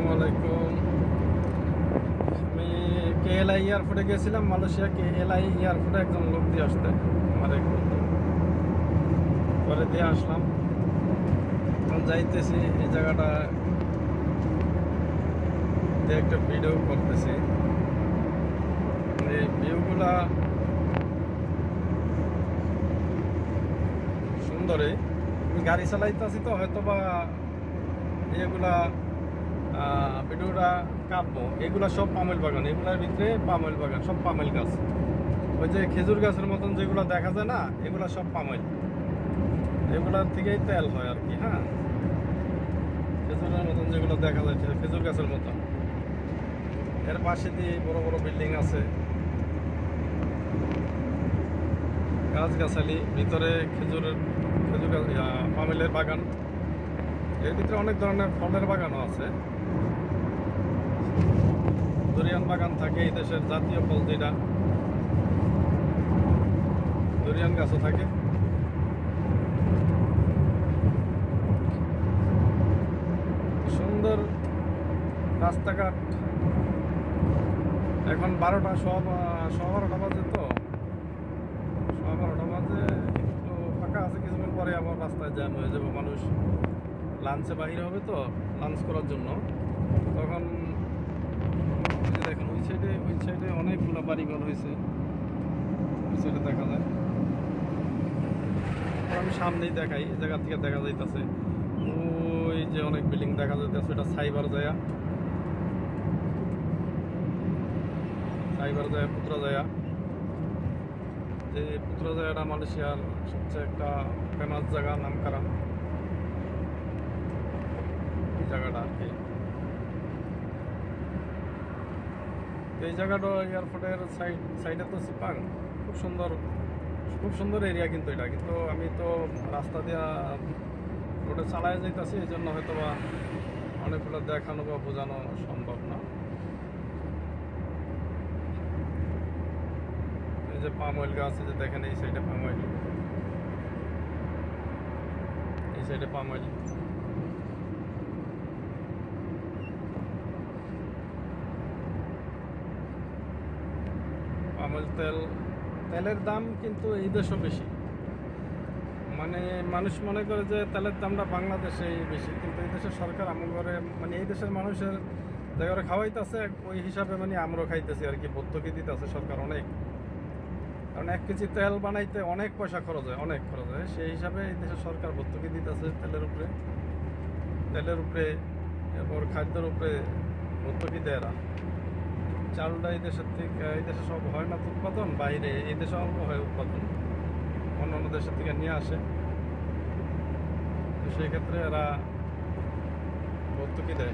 আসসালামু আলাইকুম। আমি কেএলআই এয়ারপোর্টে গেছিলাম, মালয়েশিয়া কেএলআই এয়ারপোর্টে একজন লোক দিয়ে আসতে, আমার এক বন্ধু পরে দিয়ে আসলাম। এখন যাইতেছি এই জায়গাটা দিয়ে একটা ভিডিও করতেছি। এই ভিউগুলা সুন্দরই। আমি গাড়ি চালাইতেছি তো হয়তো বা এগুলা ভিডিওটা কাটবো। এগুলা সব পামেল বাগান, এগুলার ভিতরে পামেল বাগান, সব পামেল গাছ। ওই যে খেজুর গাছের মতন যেগুলো দেখা যায় না, এগুলা সব পামেল। এগুলার থেকেই তেল হয় আর কি। হ্যাঁ, খেজুরের মতন যেগুলো দেখা যায় খেজুর গাছের মতন। এর পাশে দিয়ে বড় বড় বিল্ডিং আছে, গাছগাছালি, ভিতরে খেজুর গাছ, পামেলের বাগান। এর ভিতরে অনেক ধরনের ফলের বাগানও আছে। দুরিয়ান বাগান থাকে, এই দেশের জাতীয় ফল যেটা, দুরিয়ান গাছও থাকে। সুন্দর রাস্তাঘাট। এখন 12টা, সব 12টা বাজে, তো 12টা বাজে, একটু ফাঁকা আছে। কিছুক্ষণ পরে আবার রাস্তায় জ্যাম হয়ে যাবে, মানুষ লাঞ্চে বাহির হবে, তো লাঞ্চ করার জন্য। তখন দেখেন ওই সাইডে অনেকগুলো বাড়িঘর হয়েছে, ওই সাইডে দেখা যায়। আমি সামনেই দেখাই, এই জায়গা থেকে দেখা যাইতেছে ওই যে অনেক বিল্ডিং দেখা যাইতেছে, ওটা সাইবার জায়গা, পুত্রা জায়গা। যে পুত্রা জায়গাটা মালয়েশিয়ার সবচেয়ে একটা ফেমাস জায়গা, নামকরা এই জায়গাটা আর কি। এই জায়গাটা এয়ারপোর্টের সাইডে তো সিপাং, খুব সুন্দর এরিয়া কিন্তু এটা। কিন্তু আমি তো রাস্তা দিয়ে রোডে চালায় যাইতেছি, এই জন্য হয়তো বা অনেকগুলো দেখানো বা বোঝানো সম্ভব না। এই যে পাম অয়েল গাছ, এই যে দেখেন এই সাইডে পাম অয়েল, এই সাইডে পাম অয়েল। পাম অয়েল তেলের দাম কিন্তু এই দেশও বেশি। মানে মানুষ মনে করে যে তেলের দামটা বাংলাদেশেই বেশি, কিন্তু এই দেশের সরকার আমল করে, মানে এই দেশের মানুষের জায়গায় খাওয়াইতেছে, ওই হিসাবে মানে আমরাও খাইতেছি আর কি। ভর্তুকি দিতেছে সরকার অনেক, কারণ 1 কেজি তেল বানাইতে অনেক পয়সা খরচ হয়। সেই হিসাবে এই দেশের সরকার ভর্তুকি দিতেছে তেলের উপরে, এরপর খাদ্যের উপরে ভর্তুকি দেয় এরা। চালটা এই দেশে সব হয় না উৎপাদন, বাইরে এই দেশে অল্প হয় উৎপাদন, অন্যান্য দেশের থেকে নিয়ে আসে। তো সেই ক্ষেত্রে এরা ভর্তুকি দেয়।